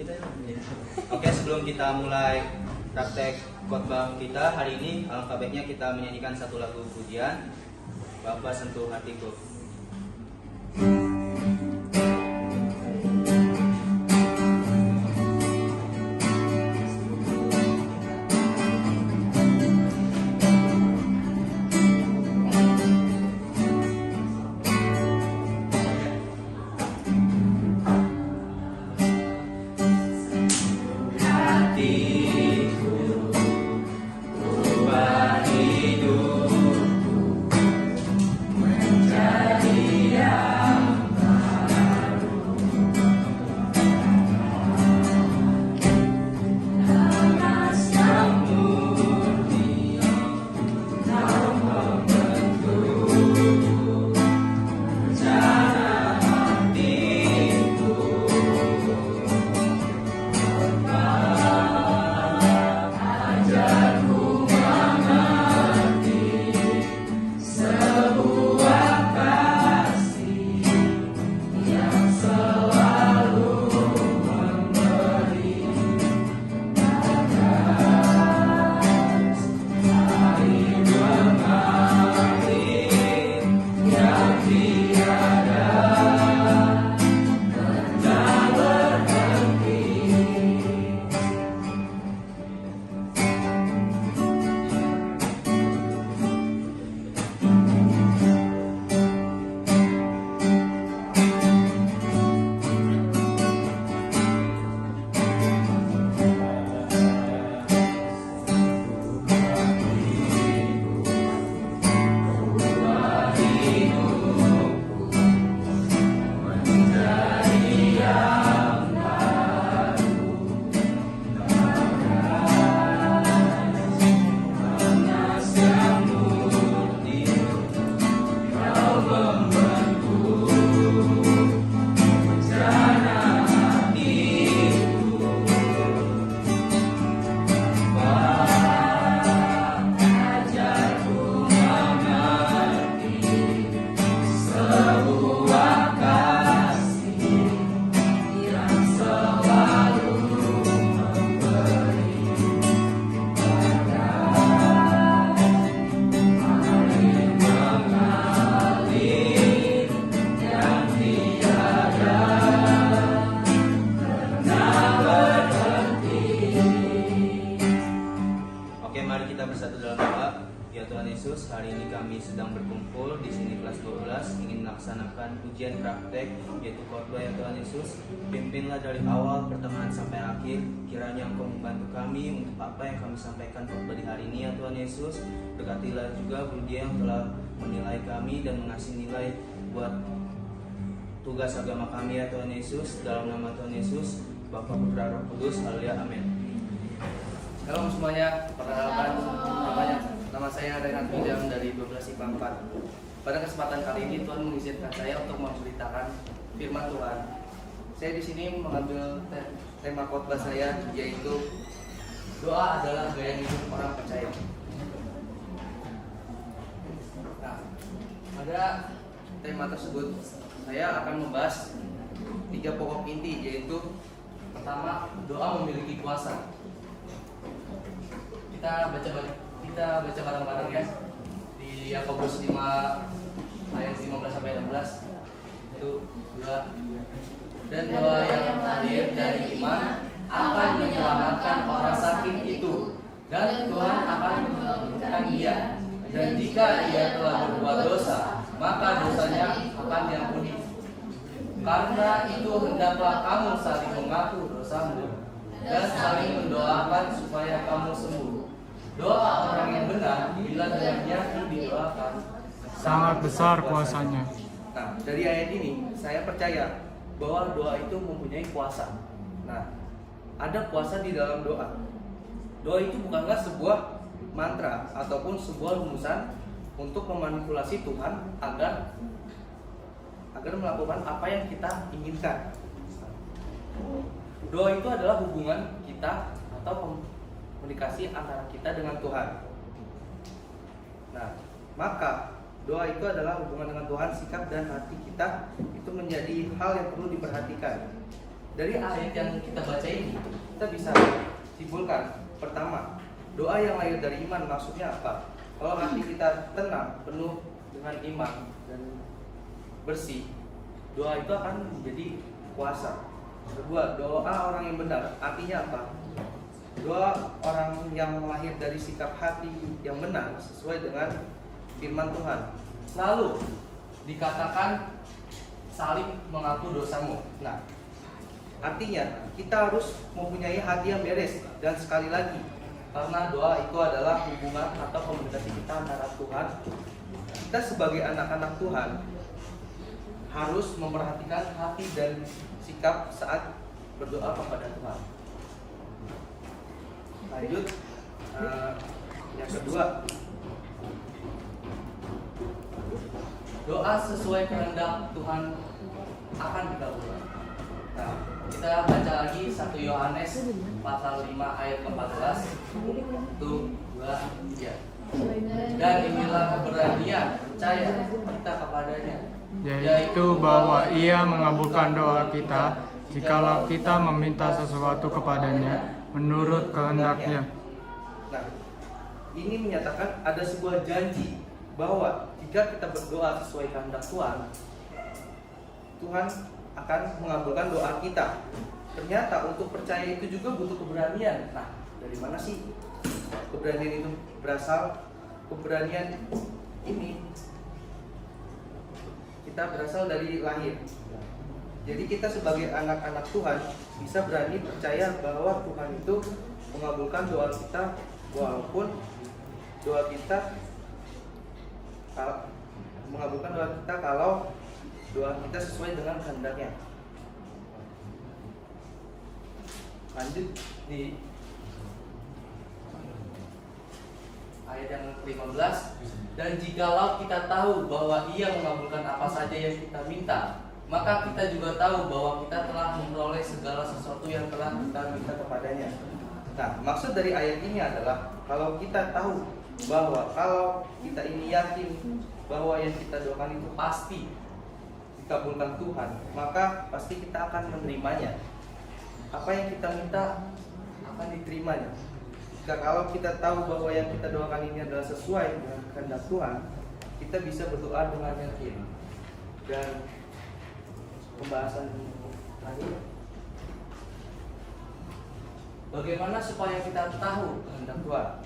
kita ya. Oke, sebelum kita mulai praktek khotbah kita hari ini, alangkah baiknya kita menyanyikan satu lagu pujian, Bapa Sentuh Hatiku. Hari ini kami sedang berkumpul di sini kelas 12 ingin melaksanakan ujian praktek yaitu khotbah ya Tuhan Yesus. Pimpinlah dari awal pertengahan sampai akhir. Kiranya Engkau membantu kami untuk apa yang kami sampaikan khotbah di hari ini ya Tuhan Yesus. Berkatilah juga Bu Dia yang telah menilai kami dan mengasih nilai buat tugas agama kami ya Tuhan Yesus. Dalam nama Tuhan Yesus, Bapa, Putra, Roh Kudus. Haleluya, amin. Shalom semuanya, perkenalkan nama saya Renat William dari 12 IPA 4. Pada kesempatan kali ini Tuhan mengizinkan saya untuk menceritakan firman Tuhan. Saya di sini mengambil tema khotbah saya yaitu doa adalah gaya hidup orang percaya. Nah, pada tema tersebut saya akan membahas 3 pokok inti, yaitu pertama, doa memiliki kuasa. Kita baca bareng-bareng ya di Yakobus 5 ayat 15 sampai 16. Itu doa. Dan doa yang lahir dari iman akan menyelamatkan orang sakit itu, dan Tuhan akan menyembuhkan dia. Dan jika ia telah berbuat dosa, maka dosanya akan diampuni. Karena itu hendaklah kamu saling mengaku dosamu dan saling mendoakan supaya kamu sembuh. Doa orang yang benar bila dengan yakin didoakan sangat besar kuasanya. Nah, dari ayat ini saya percaya bahwa doa itu mempunyai kuasa. Nah, ada kuasa di dalam doa. Doa itu bukanlah sebuah mantra ataupun sebuah rumusan untuk memanipulasi Tuhan agar melakukan apa yang kita inginkan. Doa itu adalah hubungan kita atau komunikasi antara kita dengan Tuhan. Nah, maka doa itu adalah hubungan dengan Tuhan, sikap dan hati kita itu menjadi hal yang perlu diperhatikan. dari ayat yang kita baca ini, kita bisa simpulkan. Pertama, doa yang lahir dari iman maksudnya apa? Kalau hati kita tenang, penuh dengan iman dan bersih, doa itu akan menjadi kuasa. Kedua, doa orang yang benar artinya apa? Doa orang yang lahir dari sikap hati yang benar sesuai dengan firman Tuhan. Lalu dikatakan saling mengaku dosamu. Nah, artinya kita harus mempunyai hati yang beres. Dan sekali lagi, karena doa itu adalah hubungan atau komunikasi kita antara Tuhan, kita sebagai anak-anak Tuhan harus memperhatikan hati dan sikap saat berdoa kepada Tuhan. Lanjut, yang kedua, doa sesuai kehendak Tuhan akan dikabulkan. Nah, kita baca lagi 1 Yohanes pasal 5 ayat 14. Itu 2, 3. Dan inilah keberanian percaya kita kepadanya, Yaitu bahwa Ia mengabulkan doa kita jikalau kita meminta sesuatu kepadanya menurut kehendak-Nya. Nah, ini menyatakan ada sebuah janji bahwa jika kita berdoa sesuai kehendak Tuhan, Tuhan akan mengabulkan doa kita. Ternyata untuk percaya itu juga butuh keberanian. Nah, dari mana sih keberanian itu berasal? Keberanian ini kita berasal dari lahir. Jadi kita sebagai anak-anak Tuhan bisa berani percaya bahwa Tuhan itu mengabulkan doa kita, walaupun doa kita mengabulkan doa kita kalau doa kita sesuai dengan kehendaknya. Lanjut di ayat yang ke-15. Dan jikalau kita tahu bahwa Ia mengabulkan apa saja yang kita minta, maka kita juga tahu bahwa kita telah memperoleh segala sesuatu yang telah kita minta kepadanya. Nah, maksud dari ayat ini adalah kalau kita tahu bahwa kalau kita ini yakin bahwa yang kita doakan itu pasti dikabulkan Tuhan, maka pasti kita akan menerimanya. Apa yang kita minta akan diterimanya. Jika kalau kita tahu bahwa yang kita doakan ini adalah sesuai dengan kehendak Tuhan, kita bisa berdoa dengan yakin. Dan pembahasan tadi, bagaimana supaya kita tahu kehendak Tuhan?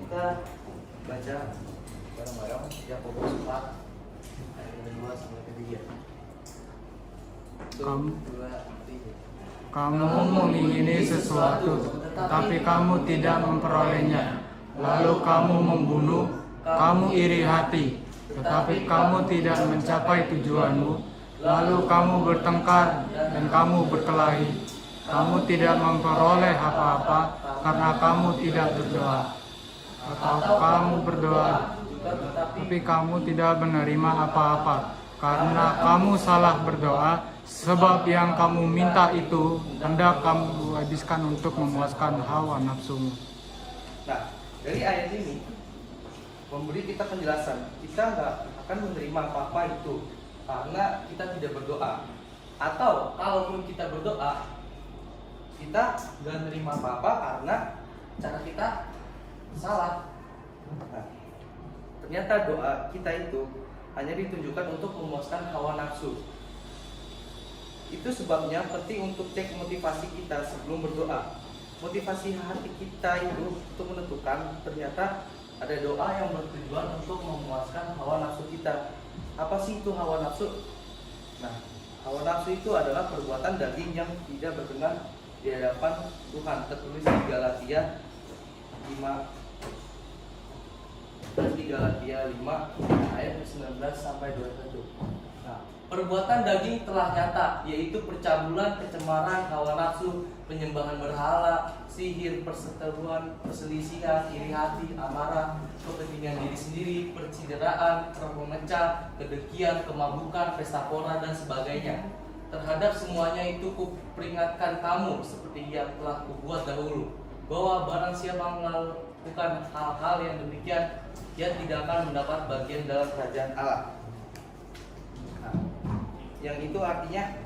Kita baca bareng-bareng Yakobus 4 ayat 2 sampai 3. Kamu mengingini sesuatu, tetapi kamu tidak memperolehnya. Lalu kamu membunuh, kamu iri hati, tetapi kamu tidak mencapai tujuanmu. Lalu kamu bertengkar dan kamu berkelahi. Kamu tidak memperoleh apa-apa karena kamu tidak berdoa. Atau kamu berdoa, tapi kamu tidak menerima apa-apa karena kamu salah berdoa. Sebab yang kamu minta itu hendak kamu habiskan untuk memuaskan hawa nafsumu. Nah, dari ayat ini memberi kita penjelasan, kita nggak akan menerima apa-apa itu karena kita tidak berdoa. Atau kalaupun kita berdoa, kita nggak menerima apa-apa karena cara kita salah. Nah, ternyata doa kita itu hanya ditunjukkan untuk memuaskan hawa nafsu. Itu sebabnya penting untuk cek motivasi kita sebelum berdoa. Motivasi hati kita itu untuk menentukan ternyata ada doa yang bertujuan untuk memuaskan hawa nafsu kita. Apa sih itu hawa nafsu? Nah, hawa nafsu itu adalah perbuatan daging yang tidak berkenan di hadapan Tuhan. Tertulis di Galatia 5 ayat 19 sampai 21. Nah, perbuatan daging telah nyata, yaitu percabulan, kecemaran, hawa nafsu, penyembahan berhala, sihir, perseteruan, perselisihan, iri hati, amarah, kepentingan diri sendiri, percideraan, memecah, kedengkian, kemabukan, pesta pora, dan sebagainya. Terhadap semuanya itu kuperingatkan kamu seperti yang telah kubuat dahulu, bahwa barang siapa melakukan hal-hal yang demikian, ia tidak akan mendapat bagian dalam kerajaan Allah. yang itu artinya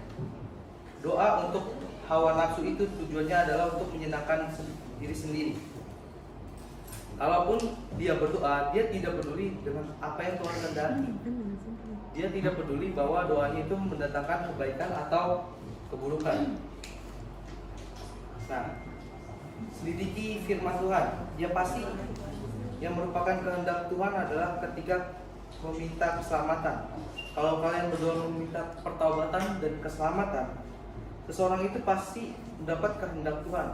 doa untuk hawa nafsu itu tujuannya adalah untuk menyenangkan diri sendiri. Kalaupun dia berdoa, dia tidak peduli dengan apa yang Tuhan kehendaki. Dia tidak peduli bahwa doanya itu mendatangkan kebaikan atau keburukan. Nah, selidiki firman Tuhan. Dia pasti yang merupakan kehendak Tuhan adalah ketika meminta keselamatan. Kalau kalian berdoa meminta pertobatan dan keselamatan, seseorang itu pasti mendapat kehendak Tuhan.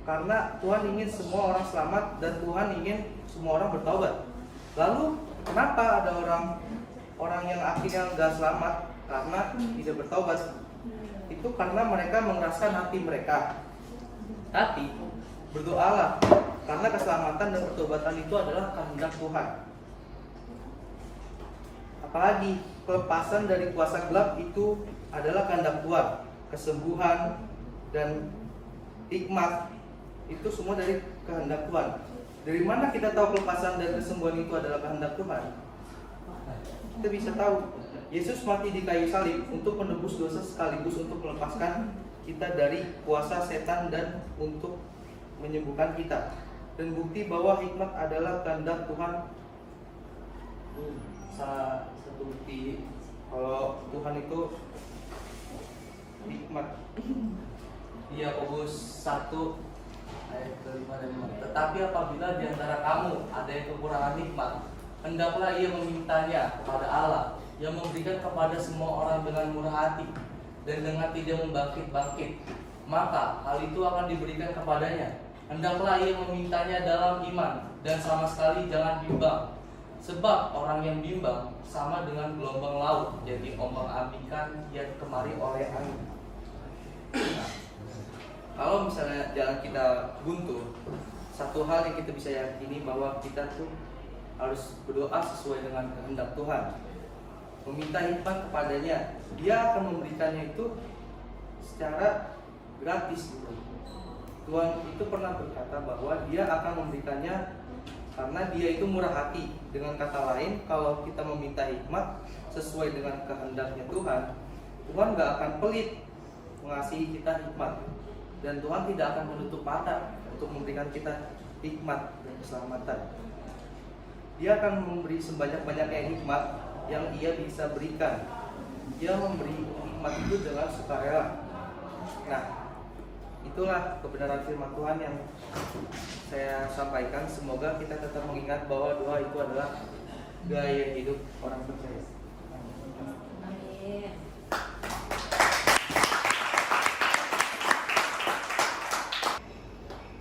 Karena Tuhan ingin semua orang selamat dan Tuhan ingin semua orang bertobat. Lalu kenapa ada orang yang akhirnya nggak selamat karena tidak bertobat? Itu karena mereka mengeraskan hati mereka. Tapi berdoalah, karena keselamatan dan pertobatan itu adalah kehendak Tuhan. Apalagi kelepasan dari kuasa gelap itu adalah kehendak Tuhan. Kesembuhan dan hikmat itu semua dari kehendak Tuhan. Dari mana kita tahu kelepasan dan kesembuhan itu adalah kehendak Tuhan? Kita bisa tahu Yesus mati di kayu salib untuk menebus dosa sekaligus untuk melepaskan kita dari kuasa setan dan untuk menyembuhkan kita. Dan bukti bahwa hikmat adalah kehendak Tuhan. Salah satu bukti kalau Tuhan itu hikmat. Di Yakobus 1 ayat ke-5 dan 6. Tetapi apabila di antara kamu ada yang kekurangan hikmat, hendaklah ia memintanya kepada Allah yang memberikan kepada semua orang dengan murah hati dan dengan tidak membangkit-bangkit, maka hal itu akan diberikan kepadanya. Hendaklah ia memintanya dalam iman dan sama sekali jangan bimbang, sebab orang yang bimbang sama dengan gelombang laut yang diombang-ambingkan yang kemari oleh angin. Nah, kalau misalnya jalan kita buntu, satu hal yang kita bisa yakini bahwa kita tuh harus berdoa sesuai dengan kehendak Tuhan, meminta hikmat kepadanya. Dia akan memberikannya itu secara gratis gitu. Tuhan itu pernah berkata bahwa dia akan memberikannya karena dia itu murah hati. Dengan kata lain, kalau kita meminta hikmat sesuai dengan kehendaknya Tuhan, Tuhan gak akan pelit mengasihi kita hikmat. Dan Tuhan tidak akan menutup mata untuk memberikan kita hikmat dan keselamatan. Dia akan memberi sebanyak-banyaknya hikmat yang ia bisa berikan. Dia memberi hikmat itu dengan sukarela. Nah, itulah kebenaran firman Tuhan yang saya sampaikan. Semoga kita tetap mengingat bahwa doa itu adalah gaya hidup orang percaya. Amin.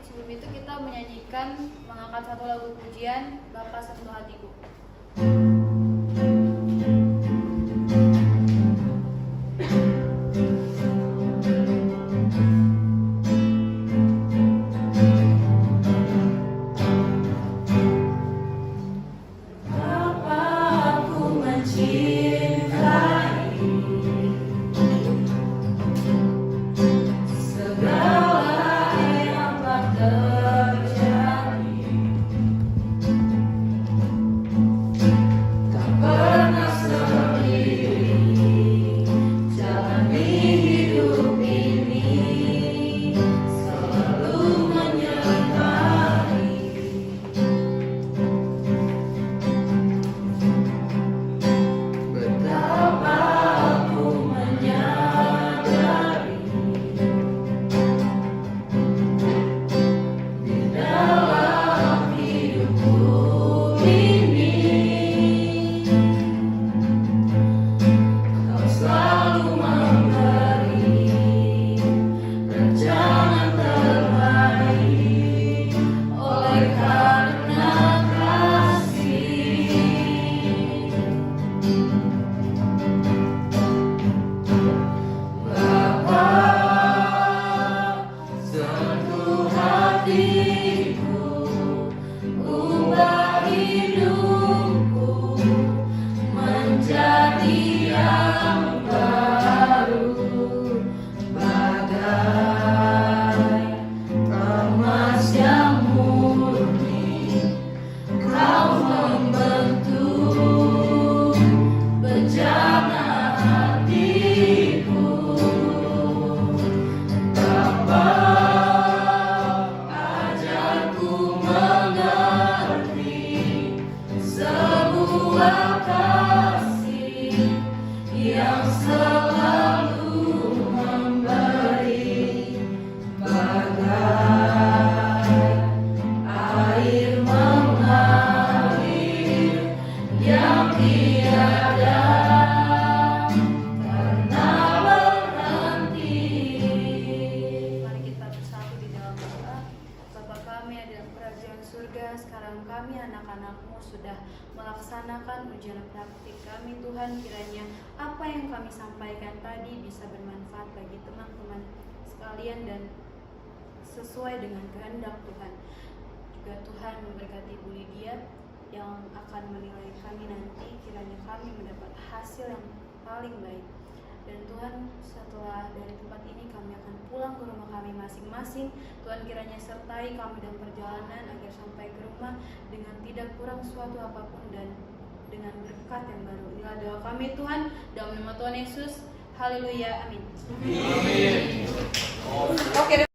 Sebelum itu kita menyanyikan, mengangkat satu lagu pujian, Bapa Sentuh Hatiku. Segala yang telah terjadi Mari kita bersatu di dalam doa. Bapa kami yang di dalam kerajaan surga, sekarang kami anak-anak-Mu sudah melaksanakan ujian praktik kami. Tuhan, kiranya apa yang kami sampaikan tadi bisa bermanfaat bagi teman-teman sekalian dan sesuai dengan kehendak Tuhan. Juga Tuhan memberkati Bu Lydia yang akan menilai kami nanti, kiranya kami mendapat hasil yang paling baik. Dan Tuhan, setelah dari tempat ini kami akan pulang ke rumah kami masing-masing. Tuhan, kiranya sertai kami dalam perjalanan agar sampai ke rumah dengan tidak kurang suatu apapun dan dengan berkat yang baru. Inilah doa kami Tuhan, dalam nama Tuhan Yesus. Haleluya, amin. Amin. Oke.